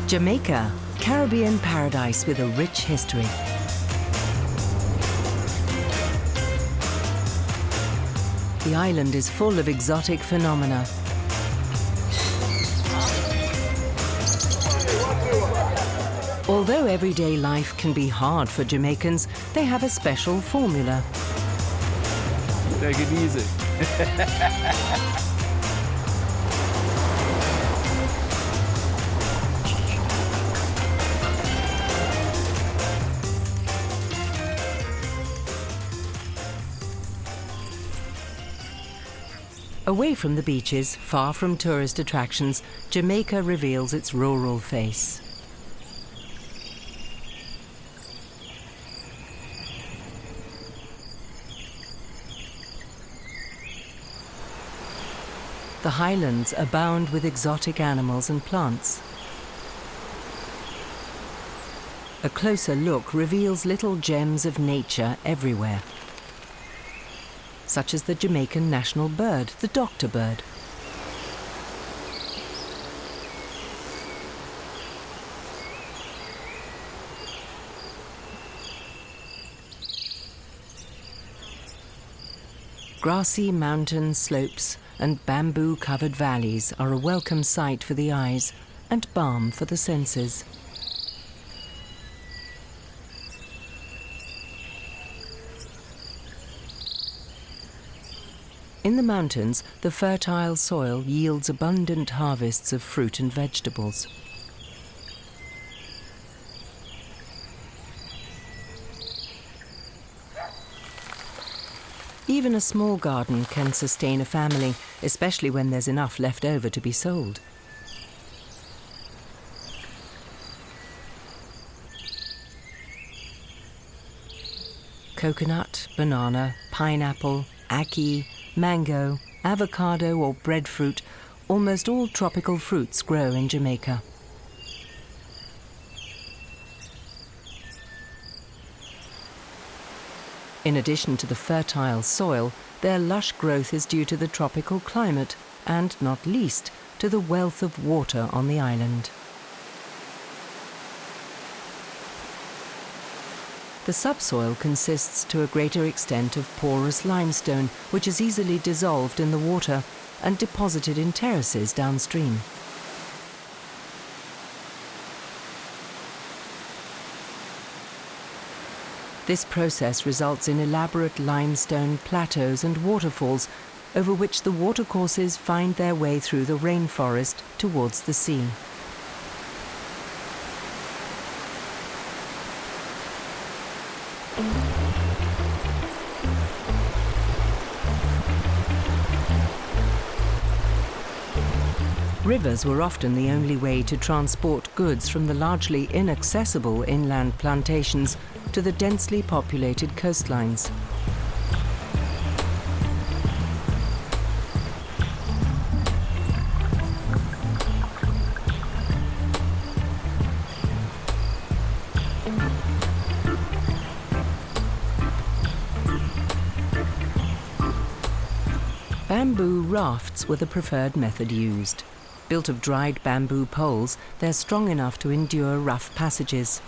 Jamaica, Caribbean paradise with a rich history. The island is full of exotic phenomena. Although everyday life can be hard for Jamaicans, they have a special formula. Take it easy. Away from the beaches, far from tourist attractions, Jamaica reveals its rural face. The Highlands abound with exotic animals and plants. A closer look reveals little gems of nature everywhere, such as the Jamaican national bird, the doctor bird. Grassy mountain slopes and bamboo-covered valleys are a welcome sight for the eyes and balm for the senses. In the mountains, the fertile soil yields abundant harvests of fruit and vegetables. Even a small garden can sustain a family, especially when there's enough left over to be sold. Coconut, banana, pineapple, ackee, mango, avocado or breadfruit, almost all tropical fruits grow in Jamaica. In addition to the fertile soil, their lush growth is due to the tropical climate and, not least, to the wealth of water on the island. The subsoil consists to a greater extent of porous limestone, which is easily dissolved in the water and deposited in terraces downstream. This process results in elaborate limestone plateaus and waterfalls, over which the watercourses find their way through the rainforest towards the sea. Rivers were often the only way to transport goods from the largely inaccessible inland plantations to the densely populated coastlines. Bamboo rafts were the preferred method used. Built of dried bamboo poles, they're strong enough to endure rough passages.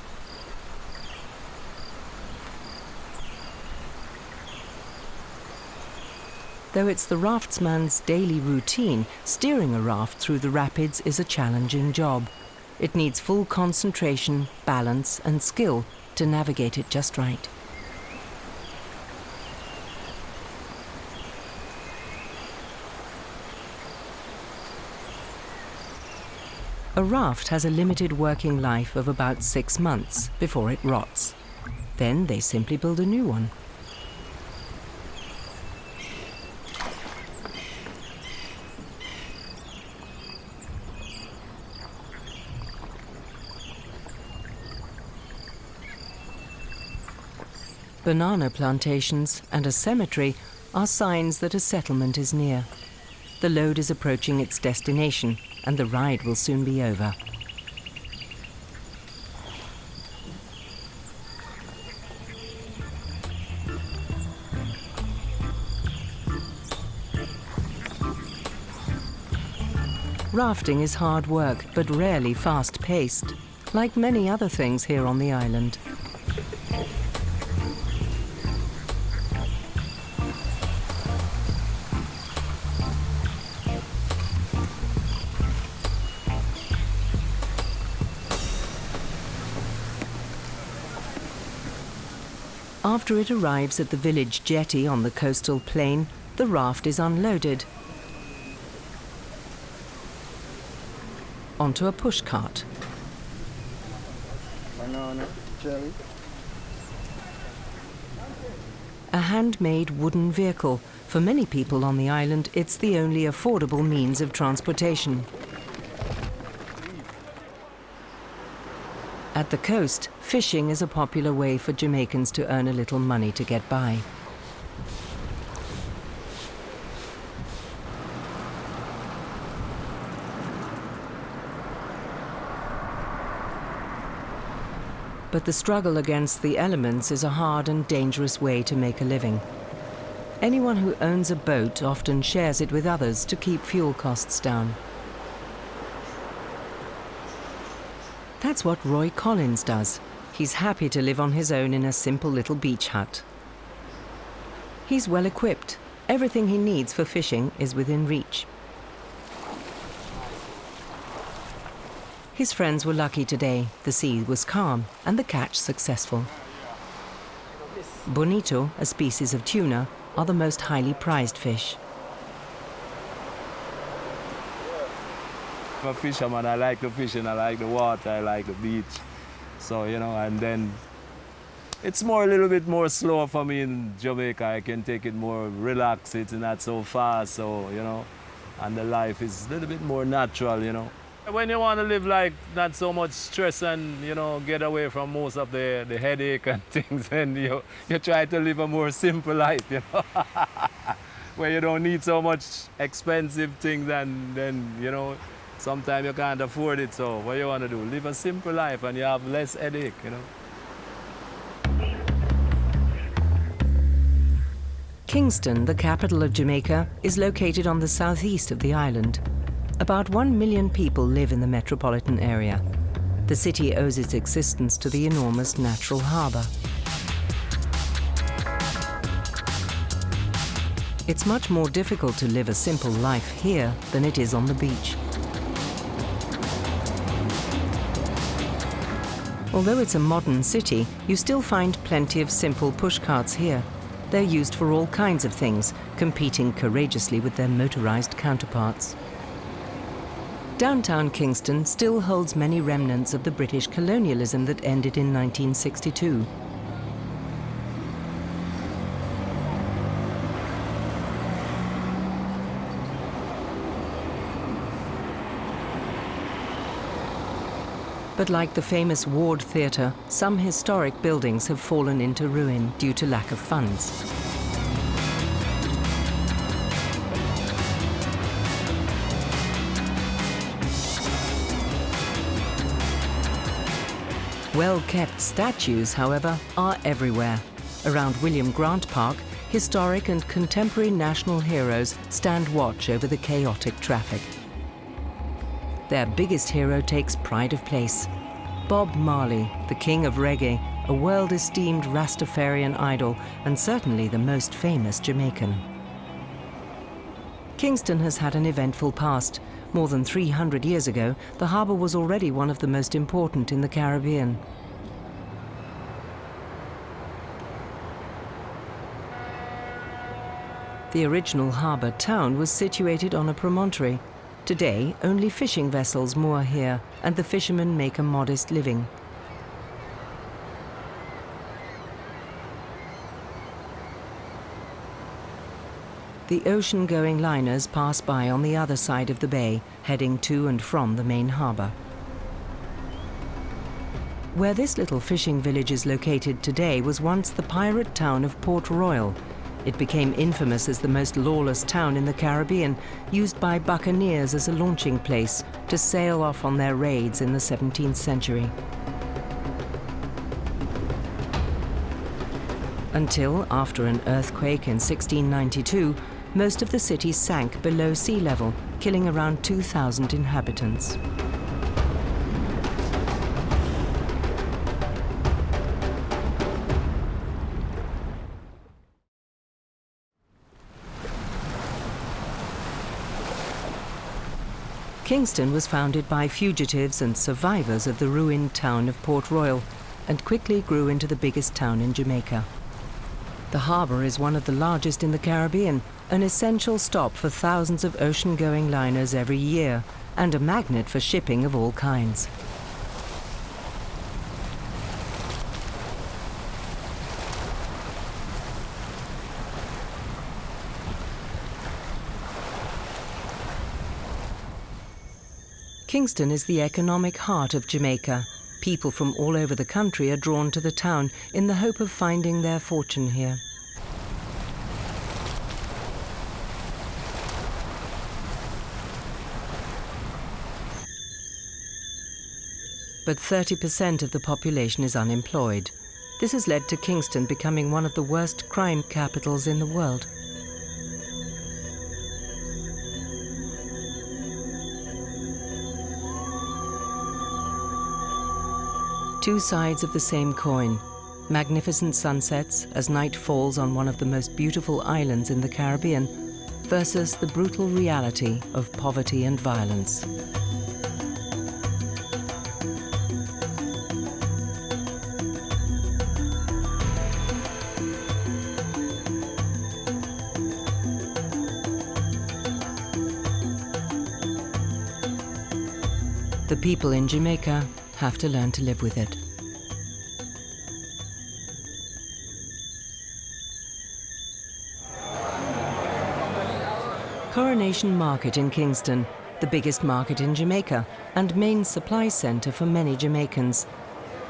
Though it's the raftsman's daily routine, steering a raft through the rapids is a challenging job. It needs full concentration, balance, and skill to navigate it just right. A raft has a limited working life of about 6 months before it rots. Then they simply build a new one. Banana plantations and a cemetery are signs that a settlement is near. The load is approaching its destination, and the ride will soon be over. Rafting is hard work, but rarely fast-paced, like many other things here on the island. After it arrives at the village jetty on the coastal plain, the raft is unloaded onto a pushcart. Banana, cherry. A handmade wooden vehicle. For many people on the island, it's the only affordable means of transportation. At the coast, fishing is a popular way for Jamaicans to earn a little money to get by. But the struggle against the elements is a hard and dangerous way to make a living. Anyone who owns a boat often shares it with others to keep fuel costs down. That's what Roy Collins does. He's happy to live on his own in a simple little beach hut. He's well equipped. Everything he needs for fishing is within reach. His friends were lucky today. The sea was calm and the catch successful. Bonito, a species of tuna, are the most highly prized fish. I'm a fisherman. I like the fishing, I like the water, I like the beach. So, you know, and then it's a little bit more slow for me in Jamaica. I can take it more relaxed, it's not so fast, so, you know, and the life is a little bit more natural, you know. When you want to live like not so much stress and, you know, get away from most of the headache and things, and you try to live a more simple life, you know, where you don't need so much expensive things, and then, you know, sometimes you can't afford it, so what you want to do? Live a simple life and you have less headache, you know. Kingston, the capital of Jamaica, is located on the southeast of the island. About 1 million people live in the metropolitan area. The city owes its existence to the enormous natural harbour. It's much more difficult to live a simple life here than it is on the beach. Although it's a modern city, you still find plenty of simple pushcarts here. They're used for all kinds of things, competing courageously with their motorized counterparts. Downtown Kingston still holds many remnants of the British colonialism that ended in 1962. But like the famous Ward Theatre, some historic buildings have fallen into ruin due to lack of funds. Well-kept statues, however, are everywhere. Around William Grant Park, historic and contemporary national heroes stand watch over the chaotic traffic. Their biggest hero takes pride of place. Bob Marley, the king of reggae, a world-esteemed Rastafarian idol, and certainly the most famous Jamaican. Kingston has had an eventful past. More than 300 years ago, the harbour was already one of the most important in the Caribbean. The original harbour town was situated on a promontory. Today, only fishing vessels moor here, and the fishermen make a modest living. The ocean-going liners pass by on the other side of the bay, heading to and from the main harbour. Where this little fishing village is located today was once the pirate town of Port Royal. It became infamous as the most lawless town in the Caribbean, used by buccaneers as a launching place to sail off on their raids in the 17th century. Until, after an earthquake in 1692, most of the city sank below sea level, killing around 2,000 inhabitants. Kingston was founded by fugitives and survivors of the ruined town of Port Royal and quickly grew into the biggest town in Jamaica. The harbour is one of the largest in the Caribbean, an essential stop for thousands of ocean-going liners every year, and a magnet for shipping of all kinds. Kingston is the economic heart of Jamaica. People from all over the country are drawn to the town in the hope of finding their fortune here. But 30% of the population is unemployed. This has led to Kingston becoming one of the worst crime capitals in the world. Two sides of the same coin. Magnificent sunsets as night falls on one of the most beautiful islands in the Caribbean versus the brutal reality of poverty and violence. The people in Jamaica have to learn to live with it. Coronation Market in Kingston, the biggest market in Jamaica and main supply centre for many Jamaicans.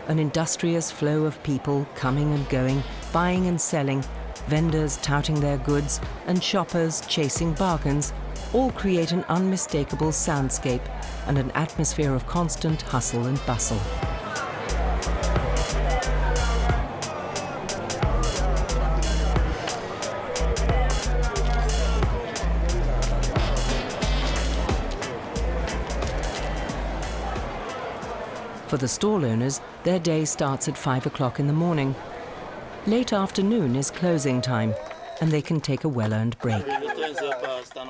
An industrious flow of people coming and going, buying and selling, vendors touting their goods and shoppers chasing bargains, all create an unmistakable soundscape and an atmosphere of constant hustle and bustle. For the stall owners, their day starts at 5 o'clock in the morning. Late afternoon is closing time, and they can take a well-earned break.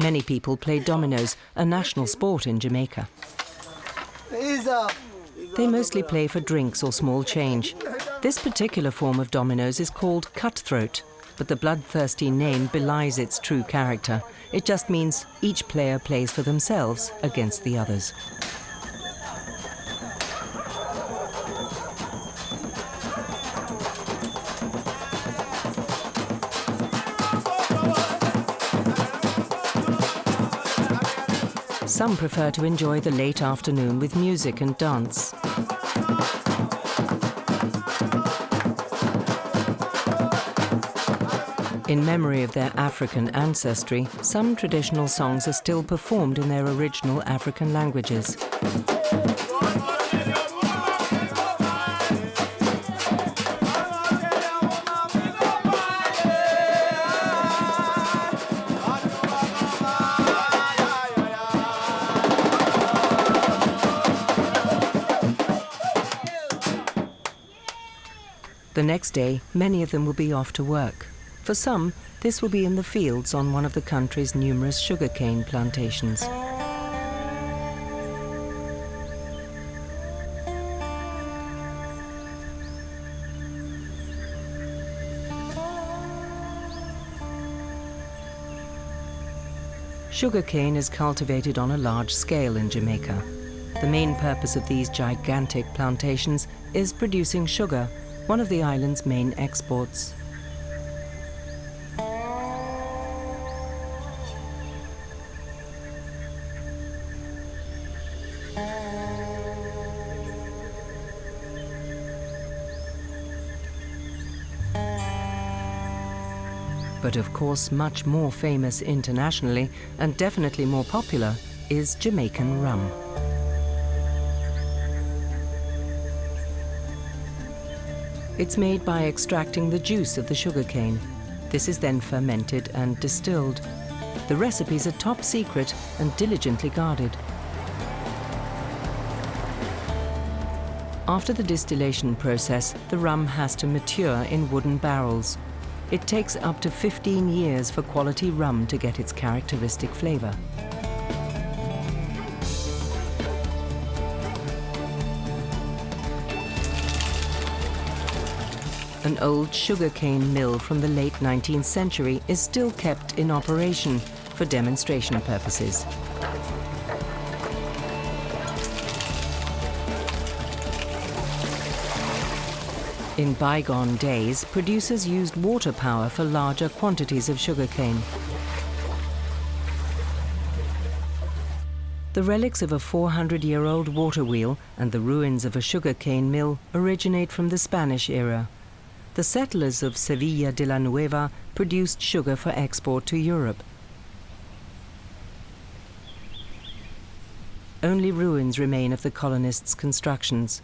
Many people play dominoes, a national sport in Jamaica. They mostly play for drinks or small change. This particular form of dominoes is called cutthroat, but the bloodthirsty name belies its true character. It just means each player plays for themselves against the others. Some prefer to enjoy the late afternoon with music and dance. In memory of their African ancestry, some traditional songs are still performed in their original African languages. The next day, many of them will be off to work. For some, this will be in the fields on one of the country's numerous sugarcane plantations. Sugarcane is cultivated on a large scale in Jamaica. The main purpose of these gigantic plantations is producing sugar, one of the island's main exports. But of course, much more famous internationally, and definitely more popular, is Jamaican rum. It's made by extracting the juice of the sugarcane. This is then fermented and distilled. The recipes are top secret and diligently guarded. After the distillation process, the rum has to mature in wooden barrels. It takes up to 15 years for quality rum to get its characteristic flavor. An old sugarcane mill from the late 19th century is still kept in operation for demonstration purposes. In bygone days, producers used water power for larger quantities of sugarcane. The relics of a 400-year-old water wheel and the ruins of a sugarcane mill originate from the Spanish era. The settlers of Sevilla de la Nueva produced sugar for export to Europe. Only ruins remain of the colonists' constructions.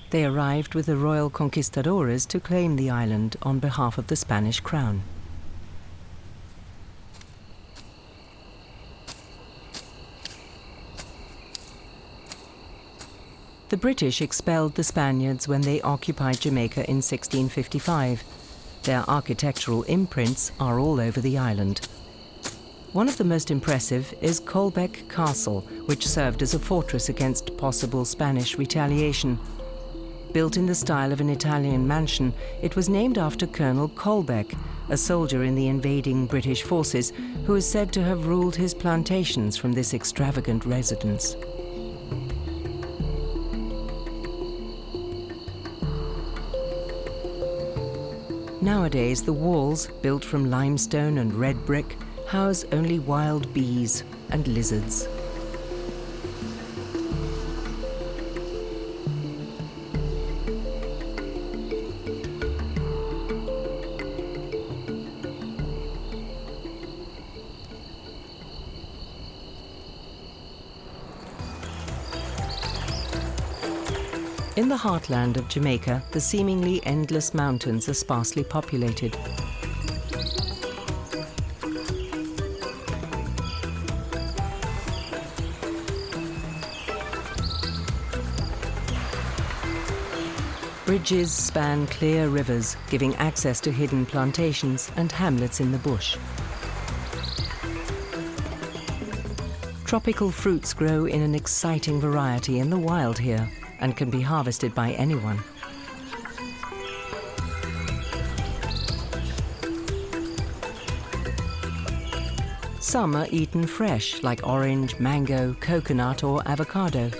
They arrived with the royal conquistadores to claim the island on behalf of the Spanish crown. The British expelled the Spaniards when they occupied Jamaica in 1655. Their architectural imprints are all over the island. One of the most impressive is Colbeck Castle, which served as a fortress against possible Spanish retaliation. Built in the style of an Italian mansion, it was named after Colonel Colbeck, a soldier in the invading British forces who is said to have ruled his plantations from this extravagant residence. Nowadays, the walls, built from limestone and red brick, house only wild bees and lizards. In the heartland of Jamaica, the seemingly endless mountains are sparsely populated. Bridges span clear rivers, giving access to hidden plantations and hamlets in the bush. Tropical fruits grow in an exciting variety in the wild here, and can be harvested by anyone. Some are eaten fresh, like orange, mango, coconut, or avocado.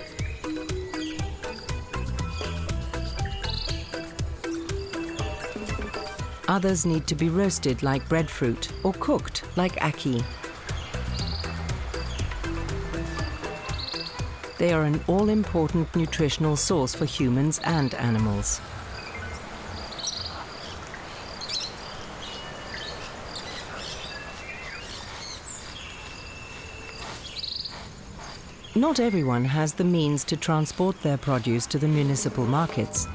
Others need to be roasted, like breadfruit, or cooked, like ackee. They are an all-important nutritional source for humans and animals. Not everyone has the means to transport their produce to the municipal markets.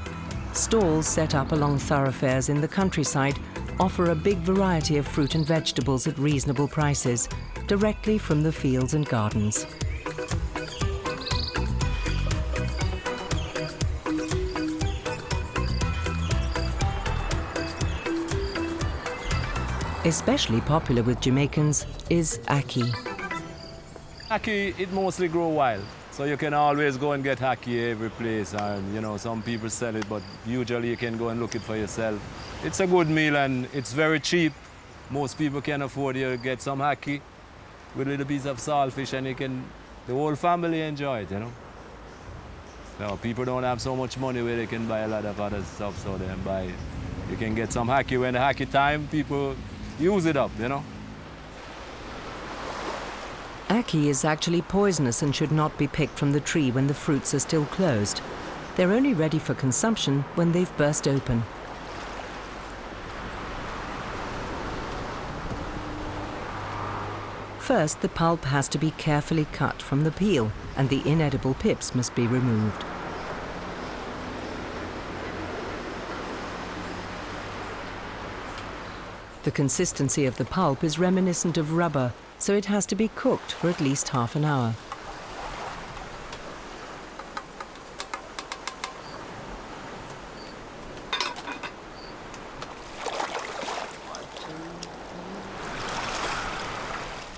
Stalls set up along thoroughfares in the countryside offer a big variety of fruit and vegetables at reasonable prices, directly from the fields and gardens. Especially popular with Jamaicans is ackee. Ackee, it mostly grow wild, so you can always go and get ackee every place, and you know, some people sell it, but usually you can go and look it for yourself. It's a good meal and it's very cheap. Most people can afford to get some ackee with a little piece of saltfish, and the whole family enjoy it, you know. So people don't have so much money where they can buy a lot of other stuff, so you can get some ackee. When the ackee time, people use it up, you know. Ackee is actually poisonous and should not be picked from the tree when the fruits are still closed. They're only ready for consumption when they've burst open. First, the pulp has to be carefully cut from the peel, and the inedible pips must be removed. The consistency of the pulp is reminiscent of rubber, so it has to be cooked for at least half an hour.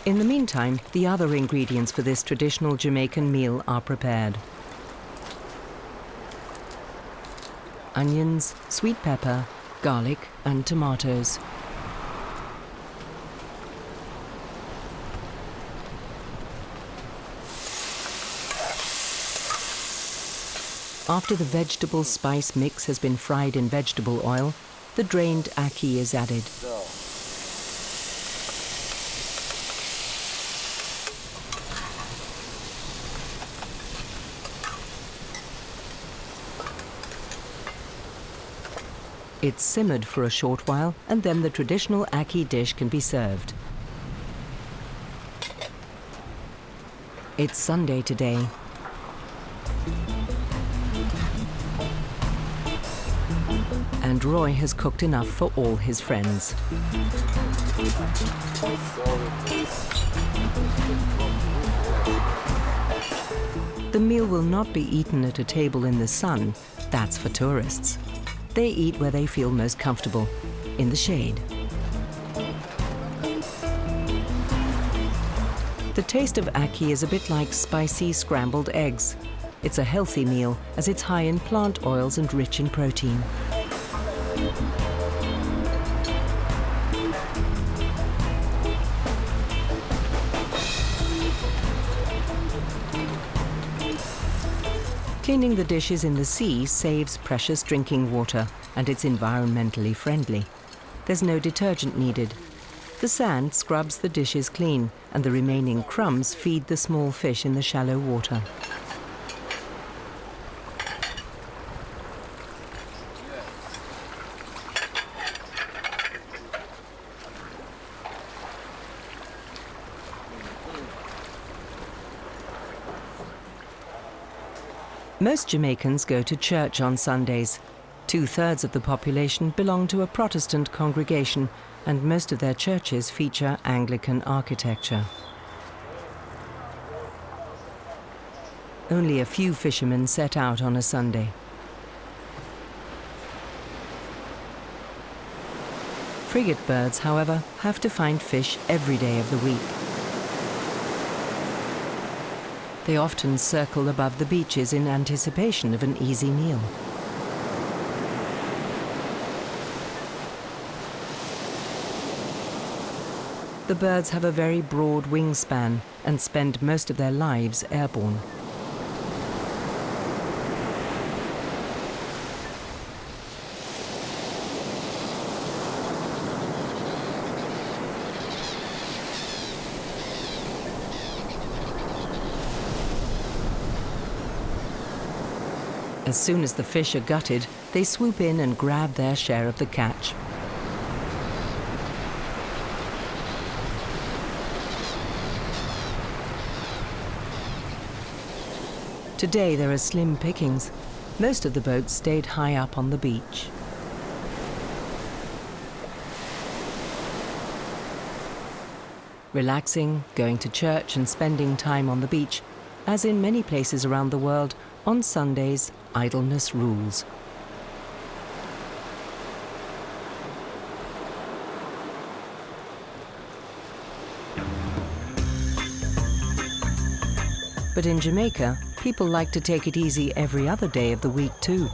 In the meantime, the other ingredients for this traditional Jamaican meal are prepared. Onions, sweet pepper, garlic and tomatoes. After the vegetable spice mix has been fried in vegetable oil, the drained ackee is added. It's simmered for a short while, and then the traditional ackee dish can be served. It's Sunday today. And Roy has cooked enough for all his friends. The meal will not be eaten at a table in the sun. That's for tourists. They eat where they feel most comfortable, in the shade. The taste of ackee is a bit like spicy scrambled eggs. It's a healthy meal as it's high in plant oils and rich in protein. Cleaning the dishes in the sea saves precious drinking water, and it's environmentally friendly. There's no detergent needed. The sand scrubs the dishes clean, and the remaining crumbs feed the small fish in the shallow water. Most Jamaicans go to church on Sundays. 2/3 of the population belong to a Protestant congregation, and most of their churches feature Anglican architecture. Only a few fishermen set out on a Sunday. Frigate birds, however, have to find fish every day of the week. They often circle above the beaches in anticipation of an easy meal. The birds have a very broad wingspan and spend most of their lives airborne. As soon as the fish are gutted, they swoop in and grab their share of the catch. Today there are slim pickings. Most of the boats stayed high up on the beach. Relaxing, going to church and spending time on the beach, as in many places around the world, on Sundays, idleness rules. But in Jamaica, people like to take it easy every other day of the week too.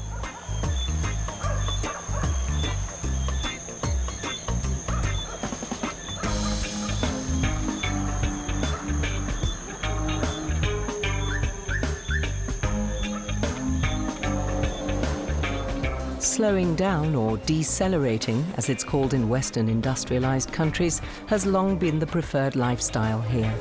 Slowing down, or decelerating, as it's called in Western industrialized countries, has long been the preferred lifestyle here.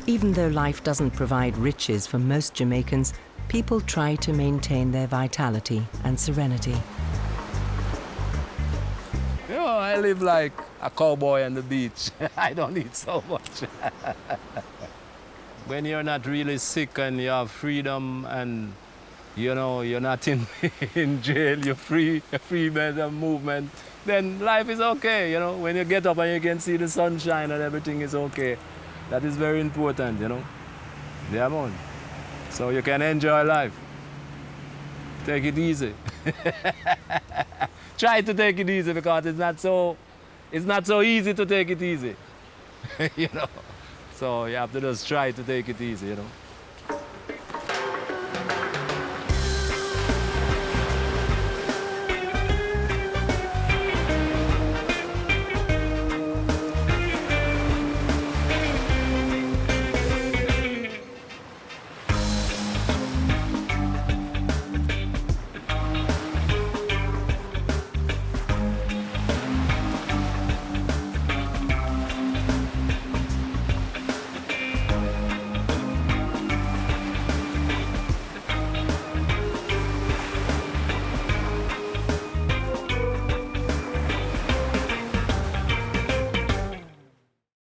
Even though life doesn't provide riches for most Jamaicans, people try to maintain their vitality and serenity. You know, I live like a cowboy on the beach. I don't eat so much. When you're not really sick and you have freedom and you know, you're not in, in jail, you're free movement, then life is okay, you know. When you get up and you can see the sunshine and everything is okay, that is very important, you know. Yeah, man. So you can enjoy life. Take it easy. Try to take it easy because it's not so easy to take it easy. You know. So you have to just try to take it easy, you know.